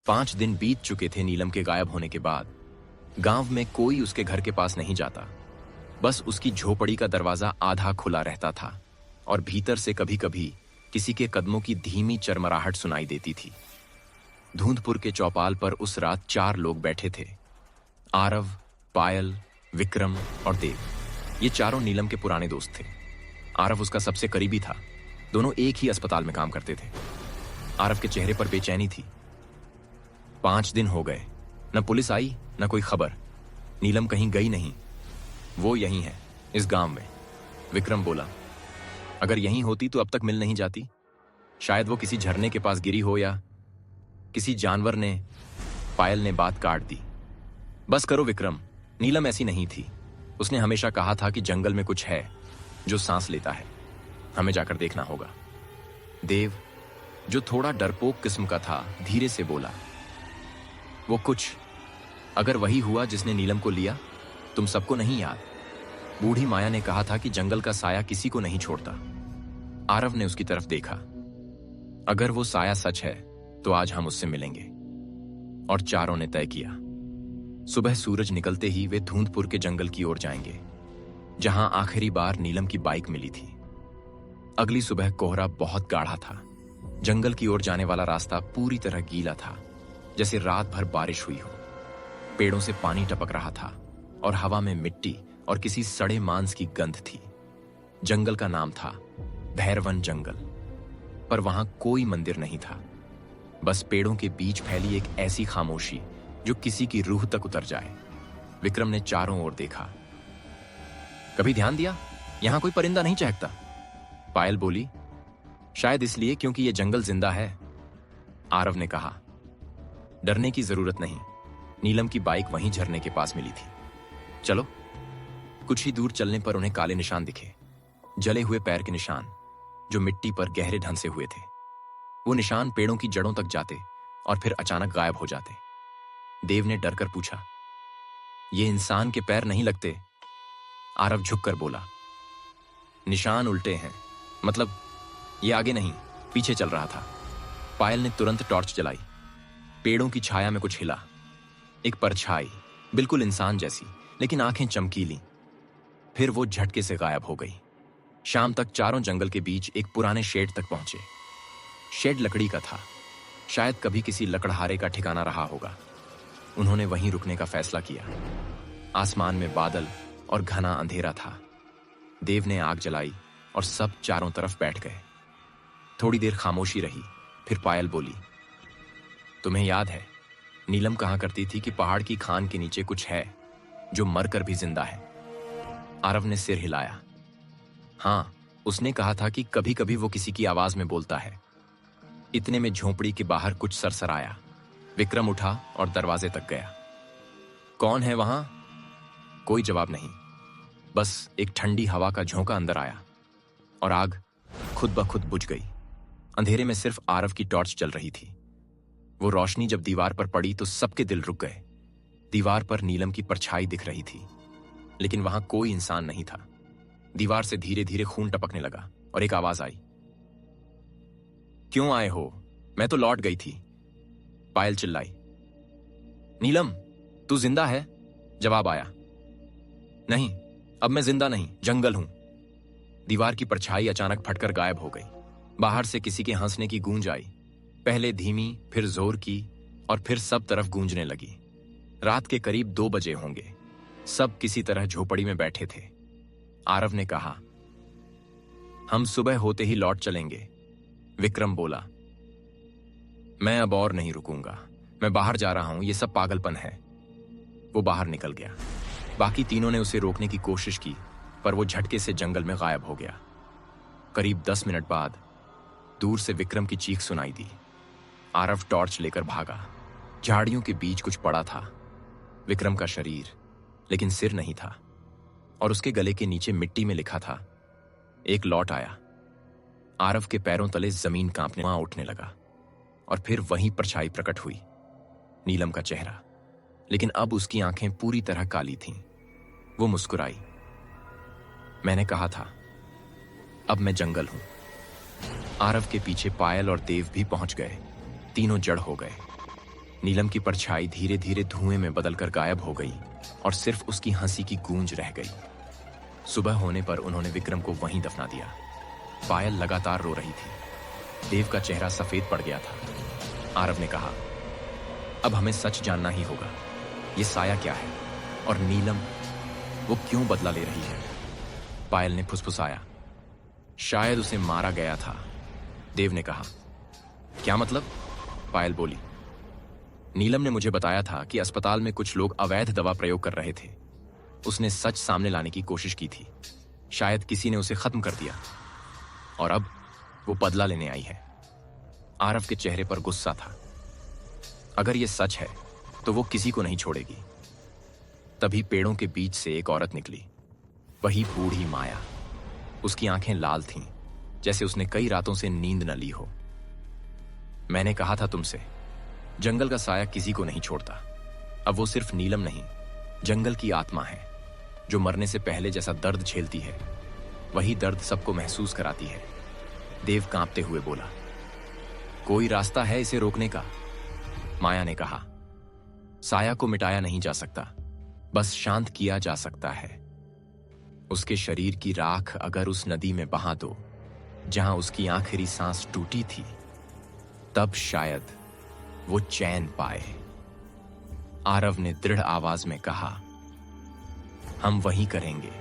5 दिन बीत चुके थे नीलम के गायब होने के बाद। गांव में कोई उसके घर के पास नहीं जाता। बस उसकी झोपड़ी का दरवाजा आधा खुला रहता था और भीतर से कभी कभी किसी के कदमों की धीमी चरमराहट सुनाई देती थी। धूंधपुर के चौपाल पर उस रात 4 लोग बैठे थे। आरव, पायल, विक्रम और देव। ये चारों नीलम के पुराने दोस्त थे। आरव उसका सबसे करीबी था। दोनों एक ही अस्पताल में काम करते थे। आरव के चेहरे पर बेचैनी थी। 5 दिन हो गए, न पुलिस आई न कोई खबर। नीलम कहीं गई नहीं। वो यहीं है, इस गांव में। विक्रम बोला, अगर यहीं होती तो अब तक मिल नहीं जाती। शायद वो किसी झरने के पास गिरी हो या किसी जानवर ने। पायल ने बात काट दी। बस करो विक्रम, नीलम ऐसी नहीं थी। उसने हमेशा कहा था कि जंगल में कुछ है जो सांस लेता है। हमें जाकर देखना होगा। देव, जो थोड़ा डरपोक किस्म का था, धीरे से बोला, वो कुछ अगर वही हुआ जिसने नीलम को लिया। तुम सबको नहीं याद? बूढ़ी माया ने कहा था कि जंगल का साया किसी को नहीं छोड़ता। आरव ने उसकी तरफ देखा। अगर वो साया सच है तो आज हम उससे मिलेंगे। और चारों ने तय किया। सुबह सूरज निकलते ही वे धूंधपुर के जंगल की ओर जाएंगे, जहां आखिरी बार नीलम की बाइक मिली थी। अगली सुबह कोहरा बहुत गाढ़ा था। जंगल की ओर जाने वाला रास्ता पूरी तरह गीला था, जैसे रात भर बारिश हुई हो। पेड़ों से पानी टपक रहा था और हवा में मिट्टी और किसी सड़े मांस की गंध थी। जंगल का नाम था भैरवन जंगल, पर वहां कोई मंदिर नहीं था। बस पेड़ों के बीच फैली एक ऐसी खामोशी जो किसी की रूह तक उतर जाए। विक्रम ने चारों ओर देखा। कभी ध्यान दिया, यहां कोई परिंदा नहीं चहकता? पायल बोली, शायद इसलिए क्योंकि यह जंगल जिंदा है। आरव ने कहा, डरने की जरूरत नहीं। नीलम की बाइक वहीं झरने के पास मिली थी। चलो। कुछ ही दूर चलने पर उन्हें काले निशान दिखे, जले हुए पैर के निशान जो मिट्टी पर गहरे ढंग से हुए थे। वो निशान पेड़ों की जड़ों तक जाते और फिर अचानक गायब हो जाते। देव ने डरकर पूछा, ये इंसान के पैर नहीं लगते? आरव झुककर बोला, निशान उल्टे हैं, मतलब ये आगे नहीं पीछे चल रहा था। पायल ने तुरंत टॉर्च जलाई। पेड़ों की छाया में कुछ हिला। एक परछाई, बिल्कुल इंसान जैसी, लेकिन आंखें चमकीली। फिर वो झटके से गायब हो गई। शाम तक चारों जंगल के बीच एक पुराने शेड तक पहुंचे। शेड लकड़ी का था, शायद कभी किसी लकड़हारे का ठिकाना रहा होगा। उन्होंने वहीं रुकने का फैसला किया। आसमान में बादल और घना अंधेरा था। देव ने आग जलाई और सब चारों तरफ बैठ गए। थोड़ी देर खामोशी रही, फिर पायल बोली, तुम्हें याद है नीलम कहा करती थी कि पहाड़ की खान के नीचे कुछ है जो मरकर भी जिंदा है? आरव ने सिर हिलाया। हां, उसने कहा था कि कभी कभी वो किसी की आवाज में बोलता है। इतने में झोंपड़ी के बाहर कुछ सरसराया। विक्रम उठा और दरवाजे तक गया। कौन है वहां? कोई जवाब नहीं। बस एक ठंडी हवा का झोंका अंदर आया और आग खुद ब खुद बुझ गई। अंधेरे में सिर्फ आरव की टॉर्च चल रही थी। वो रोशनी जब दीवार पर पड़ी तो सबके दिल रुक गए। दीवार पर नीलम की परछाई दिख रही थी, लेकिन वहां कोई इंसान नहीं था। दीवार से धीरे धीरे खून टपकने लगा और एक आवाज आई, क्यों आए हो? मैं तो लौट गई थी। पायल चिल्लाई, नीलम तू जिंदा है? जवाब आया, नहीं, अब मैं जिंदा नहीं, जंगल हूं। दीवार की परछाई अचानक फटकर गायब हो गई। बाहर से किसी के हंसने की गूंज आई, पहले धीमी, फिर जोर की, और फिर सब तरफ गूंजने लगी। रात के करीब 2 बजे होंगे। सब किसी तरह झोपड़ी में बैठे थे। आरव ने कहा, हम सुबह होते ही लौट चलेंगे। विक्रम बोला, मैं अब और नहीं रुकूंगा, मैं बाहर जा रहा हूं, ये सब पागलपन है। वो बाहर निकल गया। बाकी तीनों ने उसे रोकने की कोशिश की, पर वो झटके से जंगल में गायब हो गया। करीब 10 मिनट बाद दूर से विक्रम की चीख सुनाई दी। आरव टॉर्च लेकर भागा। झाड़ियों के बीच कुछ पड़ा था, विक्रम का शरीर, लेकिन सिर नहीं था, और उसके गले के नीचे मिट्टी में लिखा था, एक लौट आया। आरव के पैरों तले जमीन कांपने उठने लगा, और फिर वहीं परछाई प्रकट हुई, नीलम का चेहरा, लेकिन अब उसकी आंखें पूरी तरह काली थीं। वो मुस्कुराई। मैंने कहा था, अब मैं जंगल हूं। आरव के पीछे पायल और देव भी पहुंच गए। तीनों जड़ हो गए। नीलम की परछाई धीरे धीरे धुएं में बदलकर गायब हो गई और सिर्फ उसकी हंसी की गूंज रह गई। सुबह होने पर उन्होंने विक्रम को वहीं दफना दिया। पायल लगातार रो रही थी। देव का चेहरा सफेद पड़ गया था। आरव ने कहा, अब हमें सच जानना ही होगा। ये साया क्या है और नीलम, वो क्यों बदला ले रही है? पायल ने फुसफुसाया, शायद उसे मारा गया था। देव ने कहा, क्या मतलब? पायल बोली, नीलम ने मुझे बताया था कि अस्पताल में कुछ लोग अवैध दवा प्रयोग कर रहे थे। उसने सच सामने लाने की कोशिश की थी। शायद किसी ने उसे खत्म कर दिया और अब वो बदला लेने आई है। आरव के चेहरे पर गुस्सा था। अगर ये सच है तो वो किसी को नहीं छोड़ेगी। तभी पेड़ों के बीच से एक औरत निकली, वही बूढ़ी माया। उसकी आंखें लाल थीं, जैसे उसने कई रातों से नींद न ली हो। मैंने कहा था तुमसे, जंगल का साया किसी को नहीं छोड़ता। अब वो सिर्फ नीलम नहीं, जंगल की आत्मा है जो मरने से पहले जैसा दर्द झेलती है, वही दर्द सबको महसूस कराती है। देव कांपते हुए बोला, कोई रास्ता है इसे रोकने का? माया ने कहा, साया को मिटाया नहीं जा सकता, बस शांत किया जा सकता है। उसके शरीर की राख अगर उस नदी में बहा दो जहां उसकी आखिरी सांस टूटी थी, तब शायद वो चैन पाए। आरव ने दृढ़ आवाज में कहा, हम वही करेंगे।